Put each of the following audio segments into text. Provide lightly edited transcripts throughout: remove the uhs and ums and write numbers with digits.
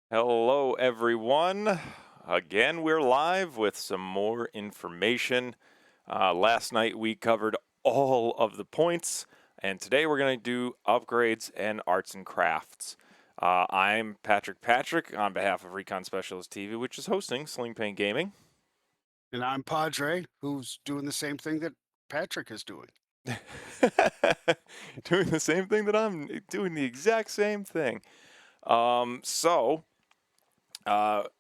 Hello, everyone. Again, we're live with some more information. Last night we covered all of the points, and today we're going to do upgrades and arts and crafts. I'm Patrick on behalf of Recon Specialist TV, which is hosting Sling Pain Gaming. And I'm Padre, who's doing the same thing that Patrick is doing. Doing the same thing that I'm doing, the exact same thing. So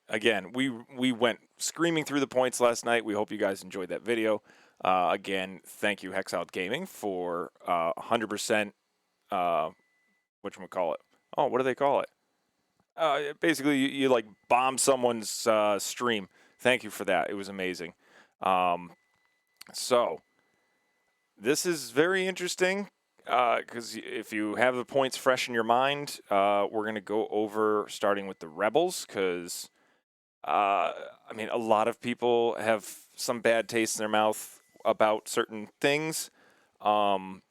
again, we went screaming through the points last night. We hope you guys enjoyed that video. Again, thank you Hexout Gaming for 100%. Whatchamacallit? Oh, what do they call it? Basically, you like bomb someone's stream. Thank you for that. It was amazing. Um, so this is very interesting because if you have the points fresh in your mind, we're gonna go over starting with the rebels because I mean, a lot of people have some bad taste in their mouth about certain things. Um,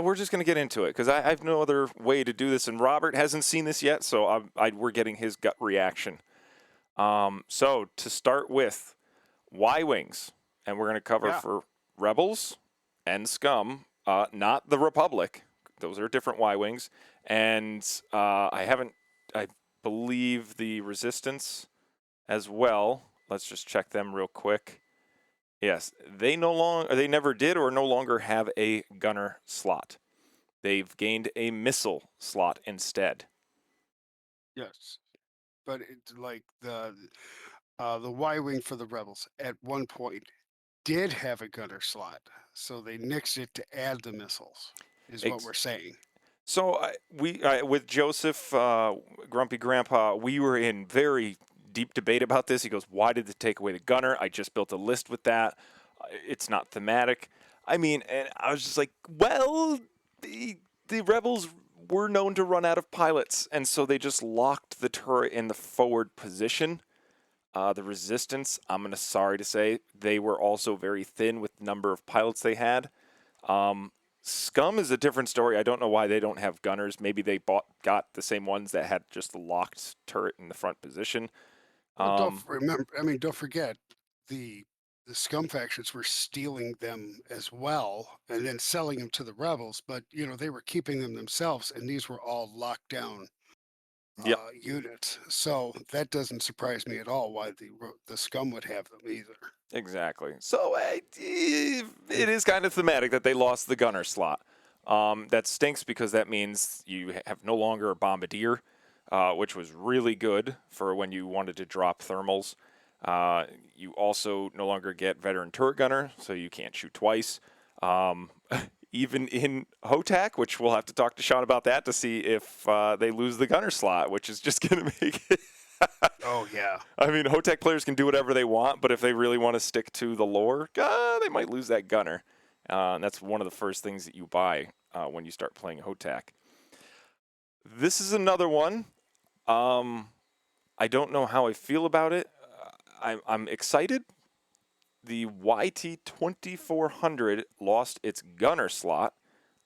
we're just going to get into it because I have no other way to do this, and Robert hasn't seen this yet, so we're getting his gut reaction. So to start with, Y wings, and we're going to cover Yeah. for Rebels and Scum, not the Republic. Those are different Y wings, and I haven't. I believe the Resistance as well. Let's just check them real quick. Yes, they never did or no longer have a gunner slot. They've gained a missile slot instead. Yes. But it's like the Y wing for the rebels at one point did have a gunner slot, so they nixed it to add the missiles. Is what Ex- we're saying. so with Joseph Grumpy Grandpa, we were in very deep debate about this. He goes, "Why did they take away the gunner? I just built a list with that. It's not thematic." I mean, and I was just like, "Well, the rebels were known to run out of pilots, and so they just locked the turret in the forward position." The resistance, I'm gonna sorry to say, they were also very thin with the number of pilots they had. Um, Scum is a different story. I don't know why they don't have gunners. Maybe they got the same ones that had just the locked turret in the front position. Well, Um, don't forget the the scum factions were stealing them as well and then selling them to the rebels, but they were keeping them themselves, and these were all locked down yep, units. So that doesn't surprise me at all why the scum would have them either. exactly. So it is kind of thematic that they lost the gunner slot. That stinks because that means you have no longer a bombardier, which was really good for when you wanted to drop thermals. You also no longer get veteran turret gunner, so you can't shoot twice. Um, even in HOTAC, which we'll have to talk to Sean about that to see if they lose the gunner slot, which is just going to make it. Oh yeah. I mean, HOTAC players can do whatever they want, but if they really want to stick to the lore, they might lose that gunner. And that's one of the first things that you buy when you start playing HOTAC. This is another one. Um, I don't know how I feel about it. I'm excited. The YT 2400 lost its gunner slot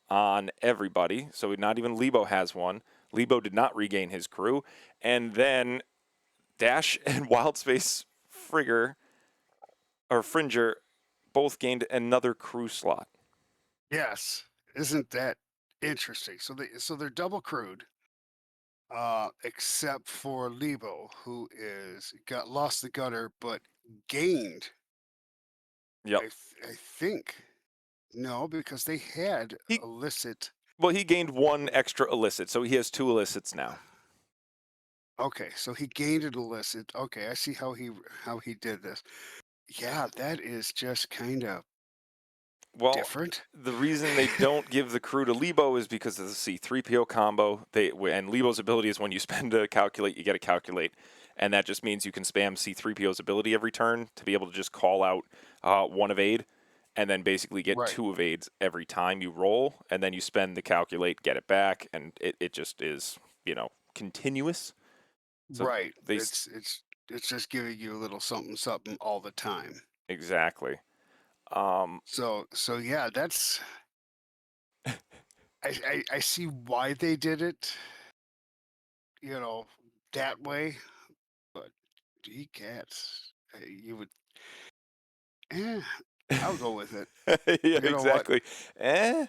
on everybody, so not even Lebo has one. Lebo did not regain his crew, and then Dash and Wildspace Frigger or Fringer both gained another crew slot. Yes. Isn't that interesting? So they're double crewed, except for Lebo, who is got lost the gunner but gained. Yep. I think no, because they had He illicit. well, he gained one extra illicit, so he has two illicits now. Okay, so he gained an illicit. Okay, I see how he did this. Yeah, that is just kind of Well, different. the reason they don't give the crew to Lebo is because of the C3PO combo. And Lebo's ability is when you spend a calculate, you get a calculate, and that just means you can spam C3PO's ability every turn to be able to just call out one evade, and then basically get Right. two evades every time you roll, and then you spend the calculate, get it back, and it just is continuous. So Right. they It's just giving you a little something something all the time. exactly. Um, So yeah, that's I see why they did it. you know, that way. But decats, you would, eh, I'll go with it. Yeah, You know what? exactly. Eh?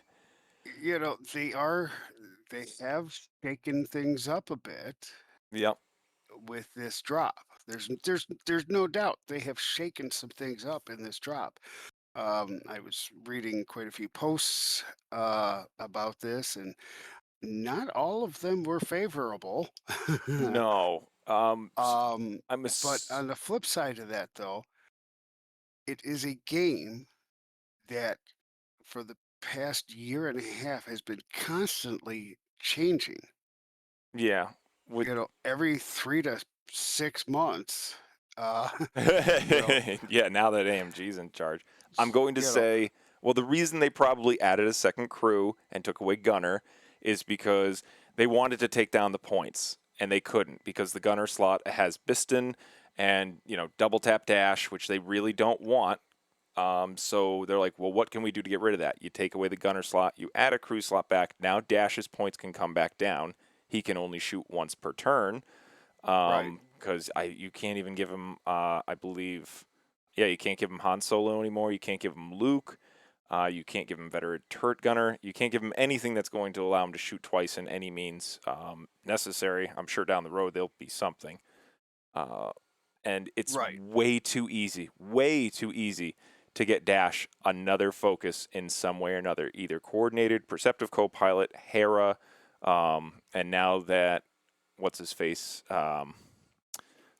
They have shaken things up a bit Yep. with this drop. There's no doubt they have shaken some things up in this drop. I was reading quite a few posts about this, and not all of them were favorable. No. um, I'm a. but on the flip side of that, though, it is a game that for the past year and a half has been constantly changing. Yeah. With Every 3 to 6 months, uh, you know, yeah, now that AMG's in charge, I'm going to you know, say, well, the reason they probably added a second crew and took away Gunner is because they wanted to take down the points and they couldn't because the Gunner slot has Biston and double tap dash, which they really don't want. So they're like, well, what can we do to get rid of that? You take away the Gunner slot, you add a crew slot back. Now Dash's points can come back down. He can only shoot once per turn right, because you can't even give him I believe you can't give him Han Solo anymore. You can't give him Luke. You can't give him veteran turret gunner. You can't give him anything that's going to allow him to shoot twice in any means necessary. I'm sure down the road there'll be something. Uh, and it's right. way too easy to get Dash another focus in some way or another, either coordinated, perceptive co-pilot, Hera, and now that what's his face?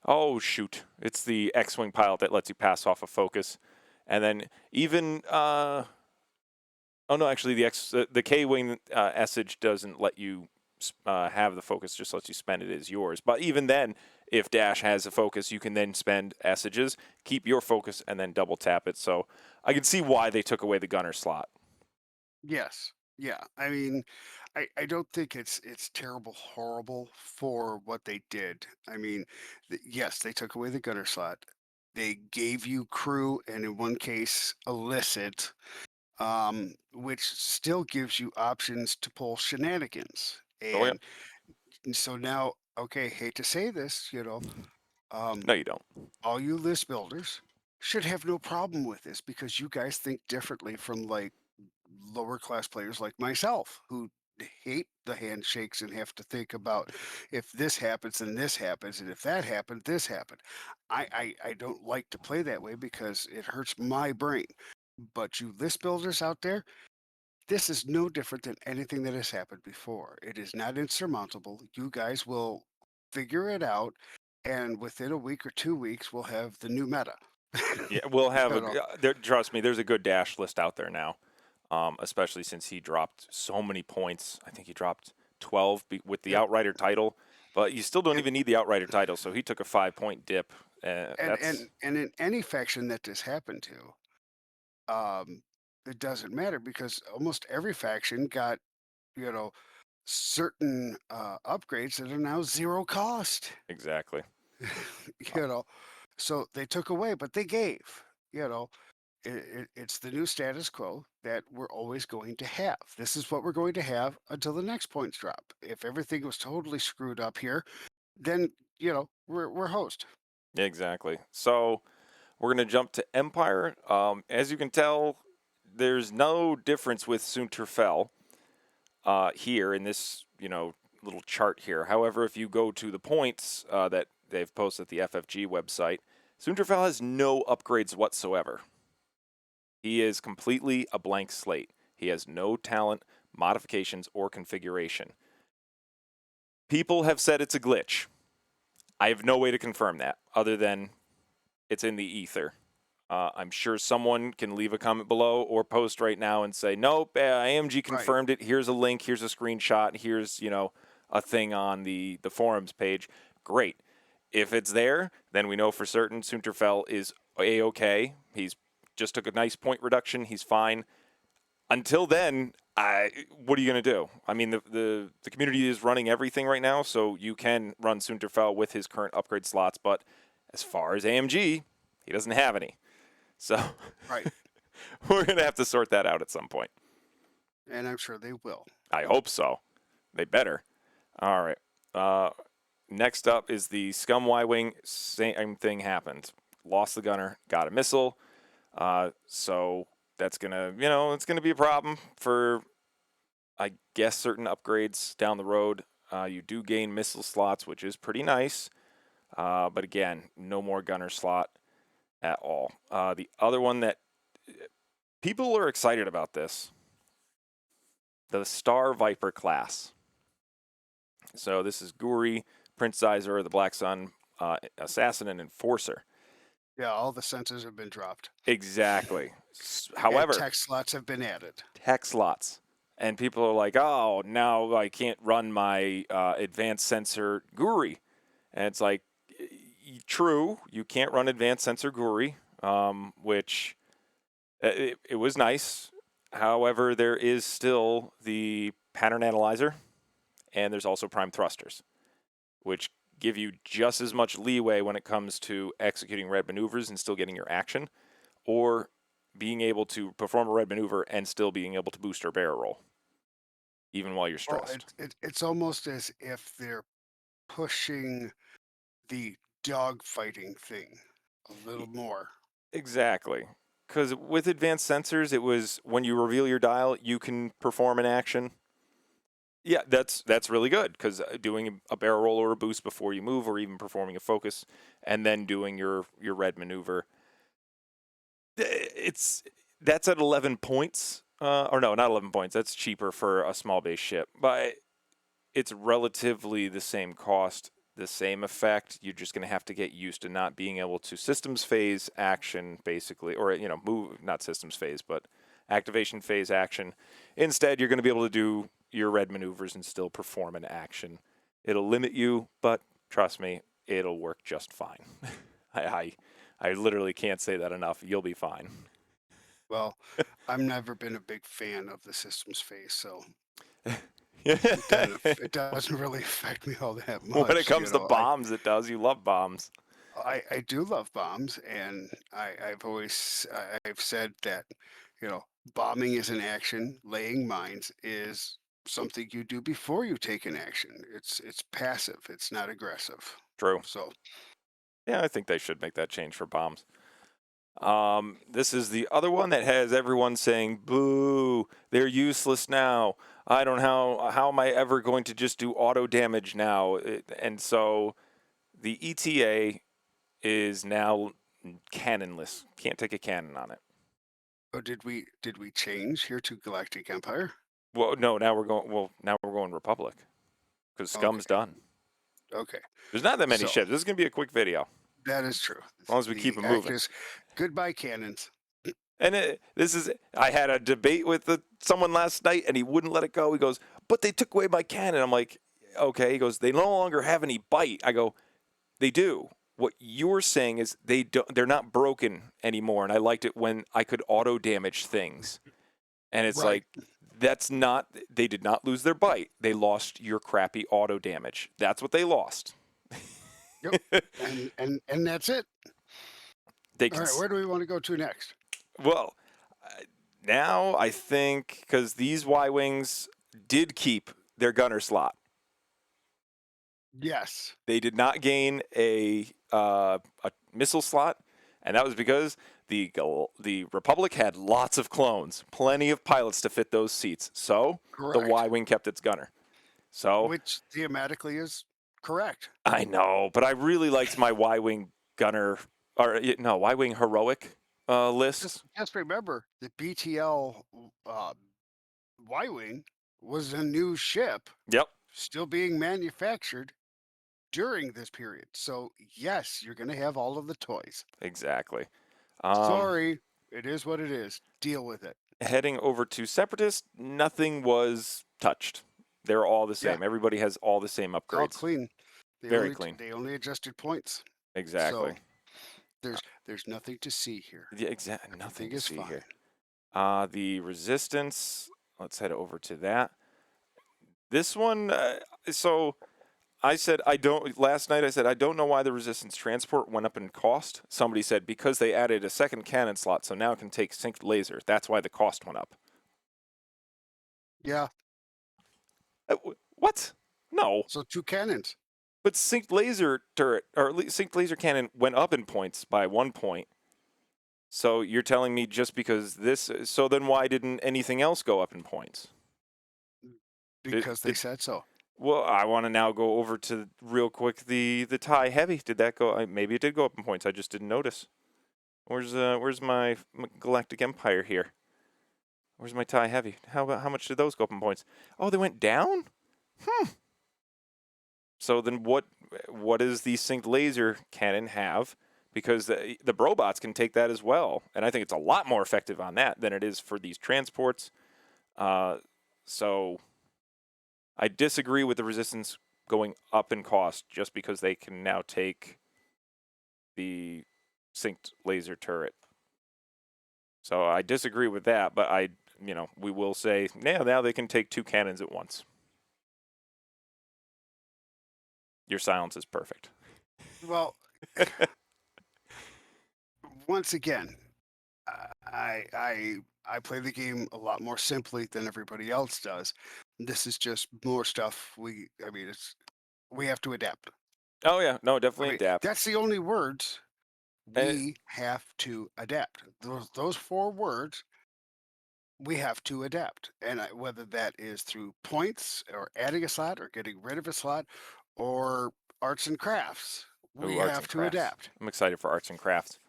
Oh shoot! It's the X-wing pilot that lets you pass off a focus, and then even oh no, actually the K-wing Essage doesn't let you have the focus; just lets you spend it as yours. But even then, if Dash has a focus, you can then spend Essages, keep your focus, and then double tap it. So I can see why they took away the gunner slot. Yes. Yeah. I mean, I don't think it's terrible, horrible for what they did. I mean, yes, they took away the gunner slot. They gave you crew, and in one case, illicit, which still gives you options to pull shenanigans. Oh yeah, And so now, okay, hate to say this, um, no you don't. all you list builders should have no problem with this because you guys think differently from like lower class players like myself who hate the handshakes and have to think about if this happens and this happens and if that happened this happened. I don't like to play that way because it hurts my brain. But you list builders out there, this is no different than anything that has happened before. It is not insurmountable. You guys will figure it out, and within a week or 2 weeks, we'll have the new meta. Yeah, we'll have You know, trust me, there's a good Dash list out there now, especially since he dropped so many points. I think he dropped 12 with the it, Outrider title, but you still don't and even need the Outrider title, so he took a 5 point dip. and That's and and in any faction that this happened to, it doesn't matter because almost every faction got you know certain upgrades that are now zero cost. exactly. Uh, you know, so they took away, but they gave. You know, it's the new status quo that we're always going to have. This is what we're going to have until the next points drop. If everything was totally screwed up here, then we're host. exactly. So we're gonna jump to Empire. As you can tell, there's no difference with Sunterfell here in this little chart here. However, if you go to the points that they've posted at the FFG website, Sunterfell has no upgrades whatsoever. He is completely a blank slate. He has no talent, modifications, or configuration. People have said it's a glitch. I have no way to confirm that other than it's in the ether. I'm sure someone can leave a comment below or post right now and say, nope, AMG Right, confirmed it. Here's a link. Here's a screenshot. Here's, a thing on the forums page. Great. If it's there, then we know for certain Sunterfell is A-OK. He's just took a nice point reduction. He's fine. Until then, what are you going to do? I mean, the community is running everything right now, so you can run Sunterfell with his current upgrade slots. But as far as AMG, he doesn't have any. So right. we're going to have to sort that out at some point. And I'm sure they will. I hope so. They better. All right. Next up is the Scum Y-wing. Same thing happened. Lost the gunner, got a missile. So that's gonna, it's gonna be a problem for, I guess, certain upgrades down the road. You do gain missile slots, which is pretty nice. But again, no more gunner slot at all. The other one that people are excited about this, the Star Viper class. So this is Guri, Prince Sizor, the Black Sun, Assassin, and Enforcer. Yeah, all the sensors have been dropped. Exactly. And However, tech slots have been added. tech slots. And people are like, oh, now I can't run my advanced sensor Guri. And it's like, true, you can't run advanced sensor Guri, which it was nice. However, there is still the pattern analyzer, and there's also prime thrusters, which give you just as much leeway when it comes to executing red maneuvers and still getting your action, or being able to perform a red maneuver and still being able to boost or barrel roll, even while you're Well, stressed. it's almost as if they're pushing the dog fighting thing a little more. Exactly. Because with advanced sensors, it was when you reveal your dial, you can perform an action. Yeah, that's really good because doing a barrel roll or a boost before you move, or even performing a focus, and then doing your red maneuver, it's that's at 11 points. Or no, not 11 points. That's cheaper for a small base ship, but it's relatively the same cost, the same effect. You're just going to have to get used to not being able to systems phase action, basically, or move, not systems phase, but activation phase action. Instead, you're going to be able to do your red maneuvers and still perform an action. It'll limit you, but trust me, it'll work just fine. I, I I literally can't say that enough. You'll be fine. Well, I've never been a big fan of the systems phase, so it doesn't really affect me all that When it much. comes to I bombs, it does. You love bombs. I do love bombs, and I've said that, bombing is an action, laying mines is something you do before you take an action. It's passive, it's not aggressive. True. So, Yeah, I think they should make that change for bombs. This is the other one that has everyone saying, "Boo! They're useless now. I don't know how am I ever going to just do auto damage now?" And so the ETA is now cannonless. Can't take a cannon on it. oh, did we change here to Galactic Empire? Well, no, now we're going. Well, now we're going Republic because Scum's Okay, done. okay. There's not that many So ships. This is gonna be a quick video as that is true. long as we keep The them act moving. is goodbye cannons. And this is, I had a debate with someone last night, and he wouldn't let it go. He goes, "But they took away my cannon." I'm like, "Okay." He goes, "They no longer have any bite." I go, "They do. What you're saying is they're not broken anymore." And I liked it when I could auto damage things. And it's Right. like, that's not. They did not lose their bite. They lost your crappy auto damage. That's what they lost. Yep. And that's it. They All can. right, where do we want to go to next? Well, uh, now I think because these Y wings did keep their gunner slot. Yes. They did not gain a missile slot, and that was because the Republic had lots of clones, plenty of pilots to fit those seats. So the Y Correct. wing kept its gunner. So Which thematically is correct. I know, but I really liked my Y wing gunner, or no, Y wing heroic Just list. just remember the BTL Y-wing was a new ship Yep, still being manufactured during this period. So yes, you're going to have all of the toys. exactly. Um, Sorry, it is what it is. Deal with it. Heading over to Separatist, nothing was touched. They're all the Yeah, same. Everybody has all the same it's all upgrades. clean. They Very only clean. they only adjusted points. Exactly. So there's nothing to see here. Yeah, exactly. Nothing Everything to is see here. fine. The Resistance. Let's head over to that. This one. So I said I don't. Last night I said I don't know why the Resistance transport went up in cost. Somebody said because they added a second cannon slot, so now it can take synced laser. That's why the cost went up. Yeah. What? No. So two cannons. But synced laser turret or synced laser cannon went up in points by 1 point. So you're telling me just because this? So then why didn't anything else go up in points? because they Did said so. well, I want to now go over to real quick the tie heavy. Did that go? Maybe it did go up in points. I just didn't notice. Where's my Galactic Empire here? Where's my tie heavy? How much did those go up in points? Oh, they went down. So then what does the synced laser cannon have? Because the Brobots can take that as well, and I think it's a lot more effective on that than it is for these transports. So I disagree with the resistance going up in cost just because they can now take the synced laser turret. So I disagree with that, but we will say now they can take two cannons at once. Your silence is perfect. Well, once again, I play the game a lot more simply than everybody else does. This is just more stuff I mean, we have to adapt. Oh yeah, no, I definitely mean, adapt. that's the only words And we have to adapt. Those four words we have to adapt, and whether that is through points or adding a slot or getting rid of a slot or arts and crafts, we ooh, arts have and to crafts. adapt. I'm excited for arts and crafts.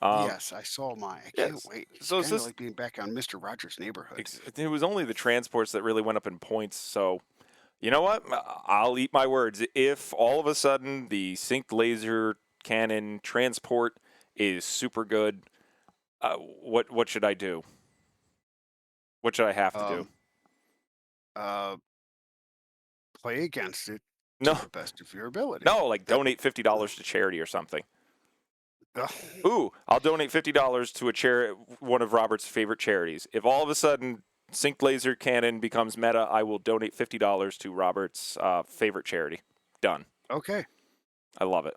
Um, Yes, I saw my. I can't yes. wait. It's So it's kind of just like being back on Mister Rogers' Neighborhood. it was only the transports that really went up in points. So you know what? I'll eat my words. If all of a sudden the synced laser cannon transport is super good, what should I do? What should I have to do? Um, uh, Play against it to No, the best of your ability. no, like That donate $50 to charity or something. uh, Ooh, I'll donate $50 to one of Robert's favorite charities. If all of a sudden Sync Laser Cannon becomes meta, I will donate $50 to Robert's favorite charity. Done. okay. I love it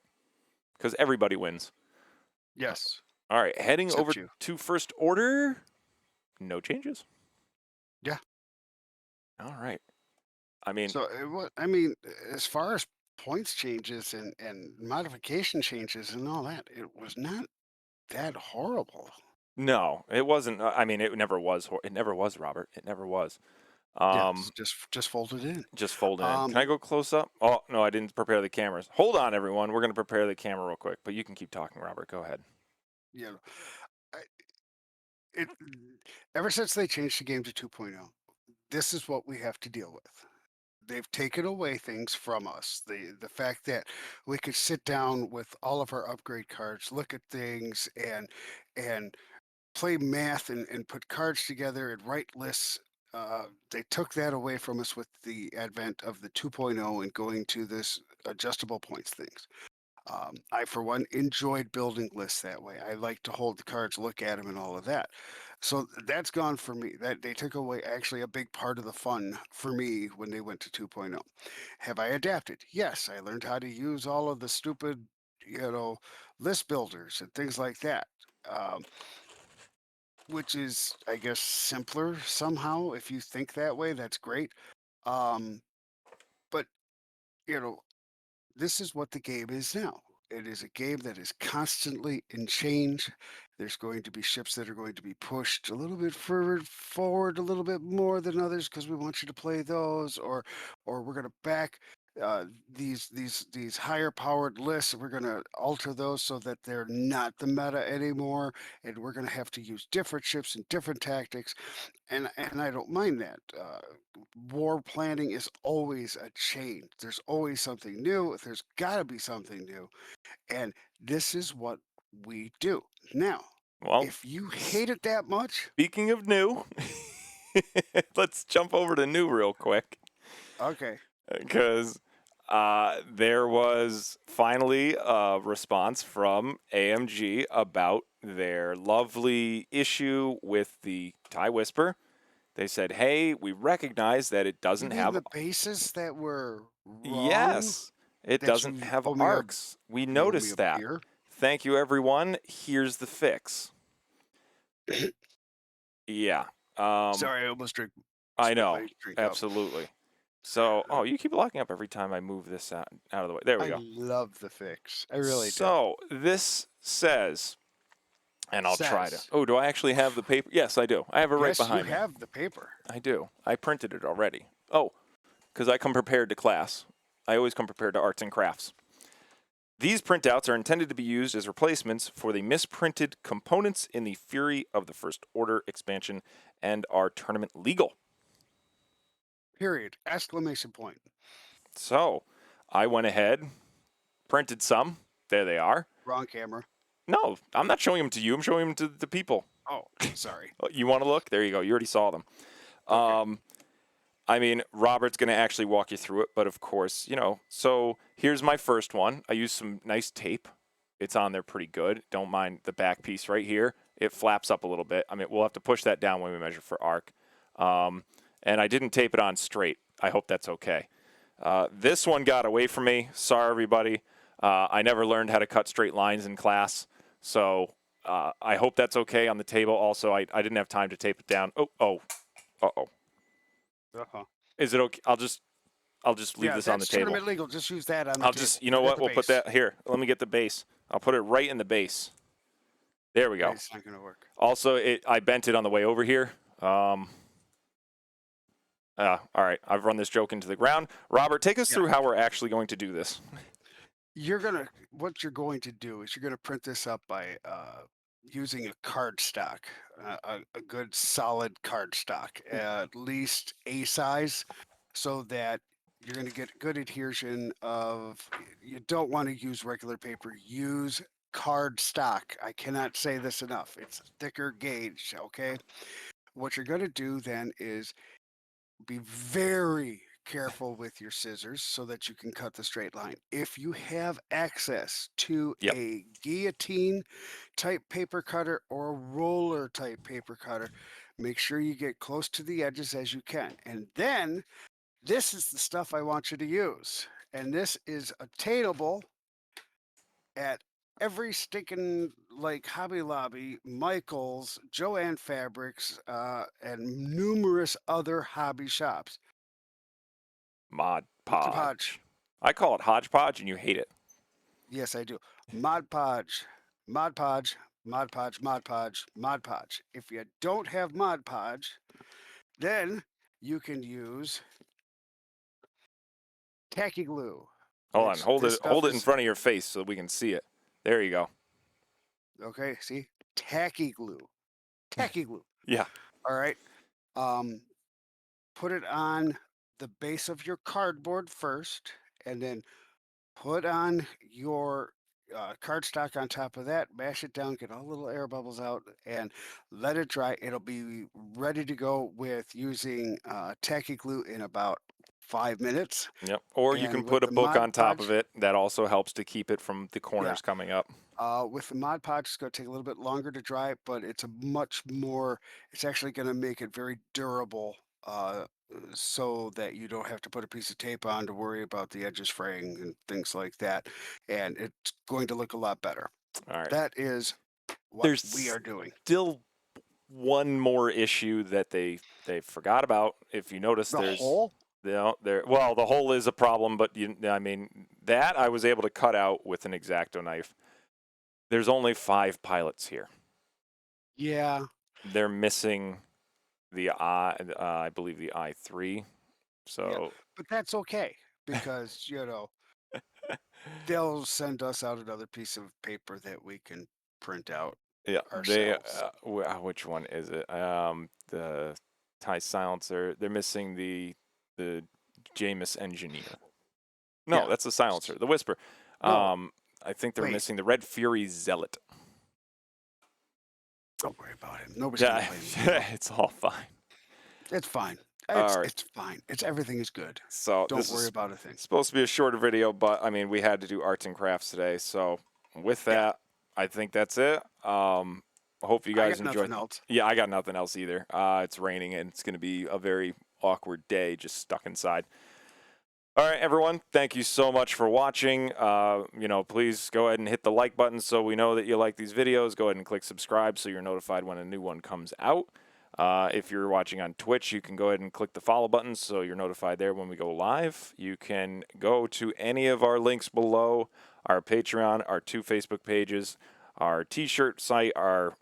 because everybody wins. Yes, All right, heading over except you. to First Order. No changes. Yeah. All right. I mean, So I mean, as far as points changes and modification changes and all that, it was not that horrible. no, it wasn't. I mean, it never was. It never was, Robert. It never was. Yes, Um, just folded in. just folding in. Can Um, I go close up? Oh no, I didn't prepare the cameras. Hold on, everyone. We're gonna prepare the camera real quick, but you can keep talking, Robert. Go ahead. you know, I, it ever since they changed the game to 2.0, this is what we have to deal with. They've taken away things from us. The fact that we could sit down with all of our upgrade cards, look at things, and play math and put cards together and write lists. They took that away from us with the advent of the 2.0 and going to this adjustable points things. I, for one, enjoyed building lists that way. I like to hold the cards, look at them, and all of that. So that's gone for me. That they took away actually a big part of the fun for me when they went to 2.0. Have I adapted? Yes, I learned how to use all of the stupid, you know, list builders and things like that. Um, which is, I guess, simpler somehow. If you think that way, that's great. Um, but you know, this is what the game is now. It is a game that is constantly in change. There's going to be ships that are going to be pushed a little bit further forward, a little bit more than others because we want you to play those, or we're going to back these higher powered lists, and we're going to alter those so that they're not the meta anymore, and we're going to have to use different ships and different tactics, and I don't mind that. War planning is always a change. There's always something new. There's got to be something new, and this is what we do. Now, Well, if you hate it that much, speaking of new, let's jump over to new real quick okay, because there was finally a response from AMG about their lovely issue with the Tie Whisper. They said, "Hey, we recognize that it you doesn't mean have the bases that were wrong yes, it that doesn't you have owe me a arcs. We you owe me a noticed that. beer? Thank you, everyone. Here's the fix." Yeah. Um, Sorry, I almost I spit know. my drink out. Absolutely. So, oh, you keep locking up every time I move this out of the way. There we I go. love the fix. I really do. So this says, and I'll try to. Says, Oh, do I actually have the paper? Yes, I do. I have it right yes, you behind me. have the paper. I do. I printed it already. Oh, because I come prepared to class. I always come prepared to arts and crafts. These printouts are intended to be used as replacements for the misprinted components in the Fury of the First Order expansion and are tournament legal. Period. Exclamation point. So I went ahead, printed some. There they are. Wrong camera. No, I'm not showing them to you. I'm showing them to the people. Oh, sorry. You want to look? There you go. You already saw them. Okay. I mean, Robert's going to actually walk you through it, but of course, So here's my first one. I used some nice tape. It's on there pretty good. Don't mind the back piece right here. It flaps up a little bit. I mean, we'll have to push that down when we measure for arc. And I didn't tape it on straight. I hope that's okay. This one got away from me. Sorry, everybody. I never learned how to cut straight lines in class, so I hope that's okay on the table. Also, I didn't have time to tape it down. Oh. Uh-huh. Is it okay? I'll just leave Yeah, this on the that's table. tournament legal. Just use that on the I'll table. just, you know At what? the We'll put base. that here. Let me get the base. I'll put it right in the base. There we go. It's not going to work. Also, I bent it on the way over here. All right. I've run this joke into the ground. Robert, take us Yeah. through how we're actually going to do this. What you're going to do is you're going to print this up by using a cardstock, a good solid cardstock, at least A size, so that you're going to get good adhesion of. You don't want to use regular paper. Use cardstock. I cannot say this enough. It's thicker gauge. Okay. What you're going to do then is be very careful with your scissors so that you can cut the straight line. If you have access to Yep. a guillotine type paper cutter or a roller type paper cutter, make sure you get close to the edges as you can. And then this is the stuff I want you to use. And this is attainable at every stinking like Hobby Lobby, Michaels, Joanne Fabrics, and numerous other hobby shops. Mod What's a podge? Podge. I call it hodgepodge, and you hate it. Yes, I do. Mod Podge, Mod Podge, Mod Podge, Mod Podge, Mod Podge. If you don't have Mod Podge, then you can use tacky glue, Hold on. which this Hold stuff it in is front of your face so we can see it. There you go. okay. See, tacky glue, tacky glue. Yeah. All right. Um, put it on the base of your cardboard first, and then put on your cardstock on top of that, mash it down, get all the little air bubbles out, and let it dry. It'll be ready to go with using tacky glue in about 5 minutes. Yep. Or you can And with put a the book Mod on top of Podge, it. That also helps to keep it from the yeah, corners coming up. with the Mod Podge, it's going to take a little bit longer to dry, but it's a much more, it's actually going to make it very durable. So that you don't have to put a piece of tape on to worry about the edges fraying and things like that. And it's going to look a lot better. All right. That is what we There's are doing. still one more issue that they forgot about. If you notice, The there's hole? well, the hole is a problem, but I mean that I was able to cut out with an X-Acto knife. There's only 5 pilots here. Yeah, They're missing the I believe the I3. yeah. So But that's okay because, they'll send us out another piece of paper that we can print out yeah, they ourselves. which one is it? The tie silencer. They're missing the Jameis engineer. No, Yeah. that's the silencer. The whisper. No, I think they're wait. missing the Red Fury Zealot. Don't worry about it. Nobody's going to Yeah, blame you. it's all fine. It's fine. All right. It's fine. It's everything is good. So Don't this worry is about a thing. supposed to be a shorter video, but I mean we had to do arts and crafts today. So with Yeah. that, I think that's it. I hope you I guys got enjoyed. nothing else. Yeah, I got nothing else either. It's raining and it's going to be a very awkward day just stuck inside. All right, everyone. Thank you so much for watching. Please go ahead and hit the like button so we know that you like these videos. Go ahead and click subscribe so you're notified when a new one comes out. If you're watching on Twitch, you can go ahead and click the follow button so you're notified there when we go live. You can go to any of our links below, our Patreon, our 2 Facebook pages, our T-shirt site, our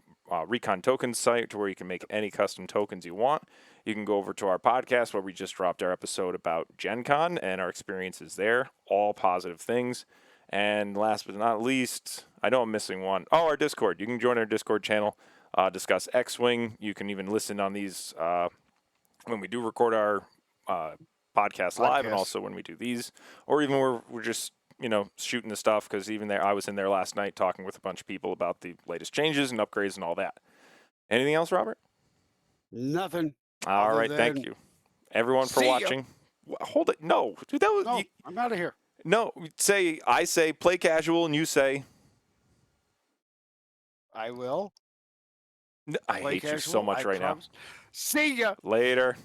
Recon Tokens site, to where you can make any custom tokens you want. You can go over to our podcast where we just dropped our episode about Gen Con and our experiences there. All positive things. And last but not least, I know I'm missing one. Oh, our Discord. You can join our Discord channel, discuss X-Wing. You can even listen on these when we do record our podcast live, and Podcast. also when we do these, or even we're just shooting the stuff, because even there I was in there last night talking with a bunch of people about the latest changes and upgrades and all that. Anything else, Robert? Nothing All other right, thank than you, everyone, for see ya. watching. Hold it, no, dude, that was No, I'm out of here. no. I say play casual, and you say I will I play hate you so casual. much I right now. promise. See ya. Later.